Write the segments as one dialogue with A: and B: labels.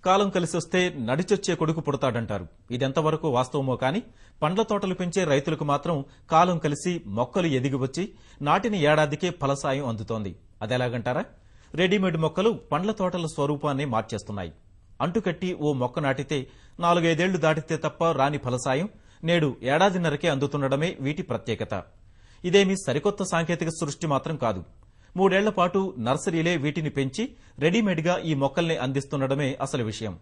A: కాలం కలిసొస్తే నడిచొచ్చే కొడుకు పుడతాడంటారు. ఇదెంతవరకు వాస్తవమో కాని పండ్ల తోటలు పెంచే రైతులకు మాత్రం కాలం కలిసి మొక్కలు ఎదిగివచ్చి నాటిన ఏడాదికే ఫలసాయం అందుతోంది. అదెలాగంటారా? రెడీమేడ్ మొక్కలు పండ్ల తోటల స్వరూపాన్ని మార్చేస్తున్నాయి. అంటుకట్టి ఓ మొక్క నాటితే 4-5 దాటితే తప్ప రాని ఫలసాయం నేడు ఏడాదిన్నరకే అందుతుండడమే వీటి ప్రత్యేకత. ఇదేమీ సరికొత్త సాంకేతిక సృష్టి మాత్రం కాదు. 3 ఏళ్ల పాటు నర్సరీలే వీటిని పెంచి రెడీమేడ్గా ఈ మొక్కల్ని అందిస్తుండడమే అసలు విషయం.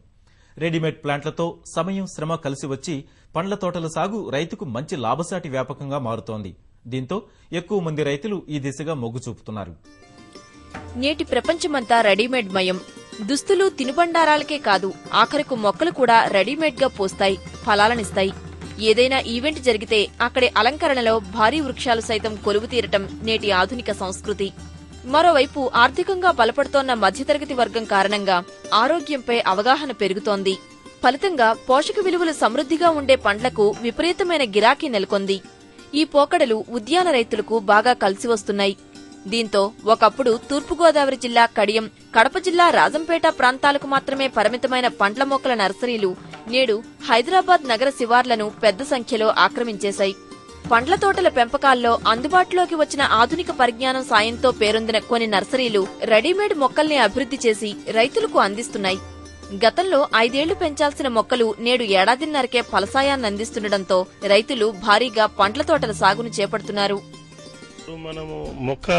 A: రెడీమేడ్ ప్లాంట్లతో సమయం, శ్రమ కలిసి వచ్చి పండ్ల తోటల సాగు రైతుకు మంచి లాభసాటి వ్యాపకంగా మారుతోంది. దీంతో ఎక్కువ మంది రైతులు ఈ దిశగా మొగ్గు చూపుతున్నారు.
B: నేటి ప్రపంచమంతా రెడీమేడ్ మయం. దుస్తులు, తినుబండారాలకే కాదు, ఆఖరకు మొక్కలు కూడా రెడీమేడ్ గా పోస్తాయి, ఫలాలనిస్తాయి. ఏదైనా ఈవెంట్ జరిగితే అక్కడి అలంకరణలో భారీ వృక్షాలు సైతం కొలువు తీరటం నేటి ఆధునిక సంస్కృతి. మరోవైపు ఆర్థికంగా బలపడుతోన్న మధ్యతరగతి వర్గం కారణంగా ఆరోగ్యంపై అవగాహన పెరుగుతోంది. ఫలితంగా పోషక విలువలు సమృద్ధిగా ఉండే పండ్లకు విపరీతమైన గిరాకీ నెలకొంది. ఈ పోకడలు ఉద్యాన రైతులకు బాగా కలిసి వస్తున్నాయి. దీంతో ఒకప్పుడు తూర్పుగోదావరి జిల్లా కడియం, కడప జిల్లా రాజంపేట ప్రాంతాలకు మాత్రమే పరిమితమైన పండ్ల మొక్కల నర్సరీలు నేడు హైదరాబాద్ నగర శివార్లను పెద్ద సంఖ్యలో ఆక్రమించేశాయి. పండ్ల తోటల పెంపకాల్లో అందుబాటులోకి వచ్చిన ఆధునిక పరిజ్ఞానం సాయంతో పేరొందిన కొన్ని నర్సరీలు రెడీమేడ్ మొక్కల్ని అభివృద్ధి చేసి రైతులకు అందిస్తున్నాయి. గతంలో 5 ఏళ్లు పెంచాల్సిన మొక్కలు నేడు ఏడాదిన్నరకే ఫలసాయాన్ని అందిస్తుండటంతో రైతులు భారీగా పండ్ల తోటల సాగును చేపడుతున్నారు.
C: మనము మొక్క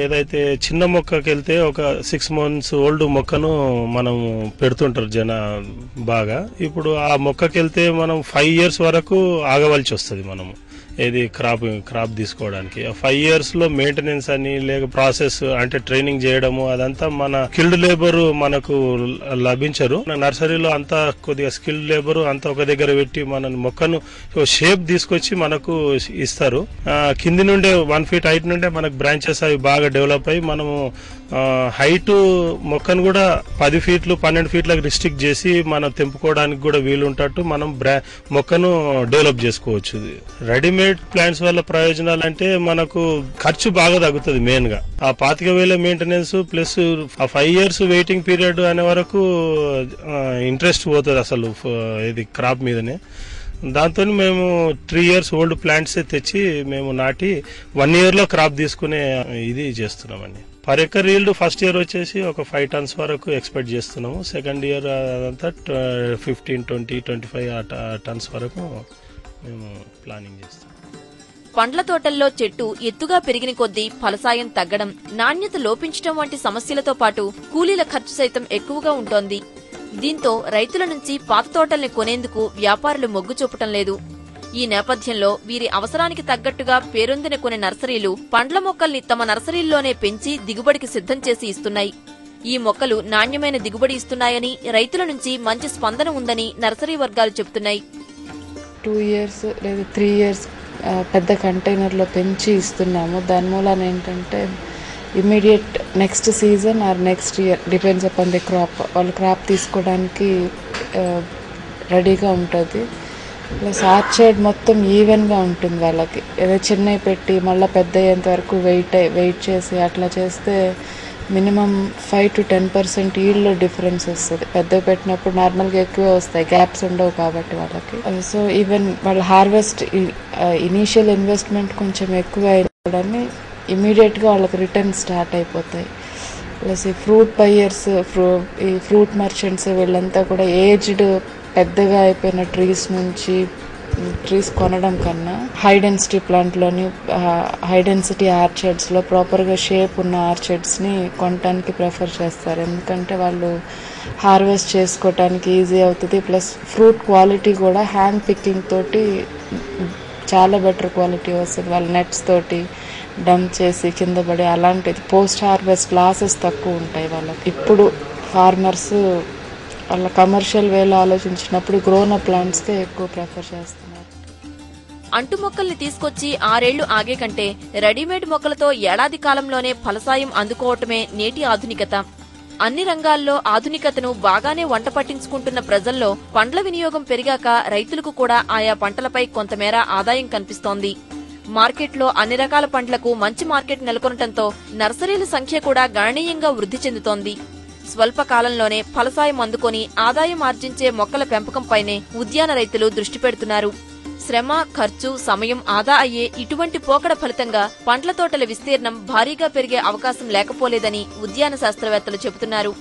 C: ఏదైతే చిన్న మొక్కకి వెళ్తే ఒక 6 months ఓల్డ్ మొక్కను మనం పెడుతుంటారు జన బాగా. ఇప్పుడు ఆ మొక్కకి వెళ్తే మనం 5 years వరకు ఆగవలసి వస్తుంది. మనము ఏది క్రాప్ తీసుకోవడానికి 5 years లో మెయింటెనెన్స్ అని లేక ప్రాసెస్ అంటే ట్రైనింగ్ చేయడము అదంతా మన స్కిల్డ్ లేబర్ మనకు లభించరు. నర్సరీలో అంతా కొద్దిగా స్కిల్డ్ లేబర్ అంతా ఒక దగ్గర పెట్టి మన మొక్కను షేప్ తీసుకొచ్చి మనకు ఇస్తారు. కింది నుండే 1 feet హైట్ నుండే మనకు బ్రాంచెస్ అవి బాగా డెవలప్ అయ్యి మనము హైట్ మొక్కను కూడా 10 feet 12 feet రిస్ట్రిక్ట్ చేసి మనం తెంపుకోవడానికి కూడా వీలుంటట్టు మనం మొక్కను డెవలప్ చేసుకోవచ్చు. రెడీమేడ్ ప్లాంట్స్ వల్ల ప్రయోజనాలు అంటే మనకు ఖర్చు బాగా తగ్గుతుంది. మెయిన్ గా ఆ 25,000 మెయింటెనెన్స్ ప్లస్ ఆ 5 years వెయిటింగ్ పీరియడ్ అనే వరకు ఇంట్రెస్ట్ పోతుంది అసలు ఇది క్రాప్ మీదనే. దాంతో మేము 3 years ఓల్డ్ ప్లాంట్స్ తెచ్చి మేము నాటి 1 year లో క్రాప్ తీసుకునే ఇది చేస్తున్నామండి. Per acre yield first year వచ్చేసి ఒక 5 tons వరకు ఎక్స్పెక్ట్ చేస్తున్నాము. సెకండ్ ఇయర్ అదంతా 15, 20, 25 tons వరకు మేము ప్లానింగ్ చేస్తాం.
B: పండ్ల తోటల్లో చెట్టు ఎత్తుగా పెరిగిన కొద్దీ ఫలసాయం తగ్గడం, నాణ్యత లోపించడం వంటి సమస్యలతో పాటు కూలీల ఖర్చు సైతం ఎక్కువగా ఉంటోంది. దీంతో రైతుల నుంచి పాత తోటల్ని కొనేందుకు వ్యాపారులు మొగ్గు చూపటం లేదు. ఈ నేపథ్యంలో వీరి అవసరానికి తగ్గట్టుగా పేరొందిన కొన్ని నర్సరీలు పండ్ల మొక్కల్ని తమ నర్సరీల్లోనే పెంచి దిగుబడికి సిద్ధం చేసి ఇస్తున్నాయి. ఈ మొక్కలు నాణ్యమైన దిగుబడి ఇస్తున్నాయని, రైతుల నుంచి మంచి స్పందన ఉందని నర్సరీ వర్గాలు చెబుతున్నాయి.
D: 2 years లేదా 3 years పెద్ద కంటైనర్లో పెంచి ఇస్తున్నాము. దాని మూలాన ఏంటంటే immediate next season are next year depends upon the crop, వాళ్ళు క్రాప్ తీసుకోవడానికి రెడీగా ఉంటుంది. ప్లస్ ఆర్చర్డ్ మొత్తం ఈవెన్గా ఉంటుంది వాళ్ళకి. ఏదో చిన్నవి పెట్టి మళ్ళీ పెద్ద అయ్యేంత వరకు వెయిట్ చేసి అట్లా చేస్తే మినిమం 5 to 10% ఈల్డ్లో డిఫరెన్స్ వస్తుంది. పెద్దవి పెట్టినప్పుడు నార్మల్గా ఎక్కువే వస్తాయి, గ్యాప్స్ ఉండవు కాబట్టి వాళ్ళకి. సో ఈవెన్ వాళ్ళ హార్వెస్ట్ ఇనీషియల్ ఇన్వెస్ట్మెంట్ కొంచెం ఎక్కువ అయిపోవడాన్ని ఇమీడియట్గా వాళ్ళకి రిటర్న్ స్టార్ట్ అయిపోతాయి. ప్లస్ ఈ ఫ్రూట్ బయర్స్, ఈ ఫ్రూట్ మర్చెంట్స్ వీళ్ళంతా కూడా ఏజ్డ్ పెద్దగా అయిపోయిన ట్రీస్ కొనడం కన్నా హై డెన్సిటీ ప్లాంట్లోని హై డెన్సిటీ ఆర్చర్డ్స్లో ప్రాపర్గా షేప్ ఉన్న ఆర్చర్డ్స్ని కొనడానికి ప్రిఫర్ చేస్తారు. ఎందుకంటే వాళ్ళు హార్వెస్ట్ చేసుకోవటానికి ఈజీ అవుతుంది. ప్లస్ ఫ్రూట్ క్వాలిటీ కూడా హ్యాండ్ పికింగ్ తోటి చాలా బెటర్ క్వాలిటీ వస్తుంది. వాళ్ళ నెట్స్ తోటి డంప్ చేసి కింద పడి అలాంటిది పోస్ట్ హార్వెస్ట్ లాసెస్ తక్కువ ఉంటాయి వాళ్ళకి. ఇప్పుడు ఫార్మర్స్ వాళ్ళ కమర్షియల్ వేలో ఆలోచించినప్పుడు గ్రోన్ ప్లాంట్స్కే ఎక్కువ ప్రిఫర్ చేస్తున్నారు.
B: అంటు మొక్కల్ని తీసుకొచ్చి 6 ఏళ్లు ఆగే కంటే రెడీమేడ్ మొక్కలతో ఏడాది కాలంలోనే ఫలసాయం అందుకోవటమే నేటి ఆధునికత. అన్ని రంగాల్లో ఆధునికతను బాగానే వంట పట్టించుకుంటున్న ప్రజల్లో పండ్ల వినియోగం పెరిగాక రైతులకు కూడా ఆయా పంటలపై కొంతమేర ఆదాయం కనిపిస్తోంది. మార్కెట్లో అన్ని రకాల పండ్లకు మంచి మార్కెట్ నెలకొనటంతో నర్సరీల సంఖ్య కూడా గణనీయంగా వృద్ధి చెందుతోంది. స్వల్ప కాలంలోనే ఫలసాయం అందుకొని ఆదాయం ఆర్జించే మొక్కల పెంపకంపైనే ఉద్యాన రైతులు దృష్టి పెడుతున్నారు. శ్రమ, ఖర్చు, సమయం ఆదా అయ్యే ఇటువంటి పోకడ ఫలితంగా పండ్ల తోటల విస్తీర్ణం భారీగా పెరిగే అవకాశం లేకపోలేదని ఉద్యాన శాస్త్రవేత్తలు చెబుతున్నారు.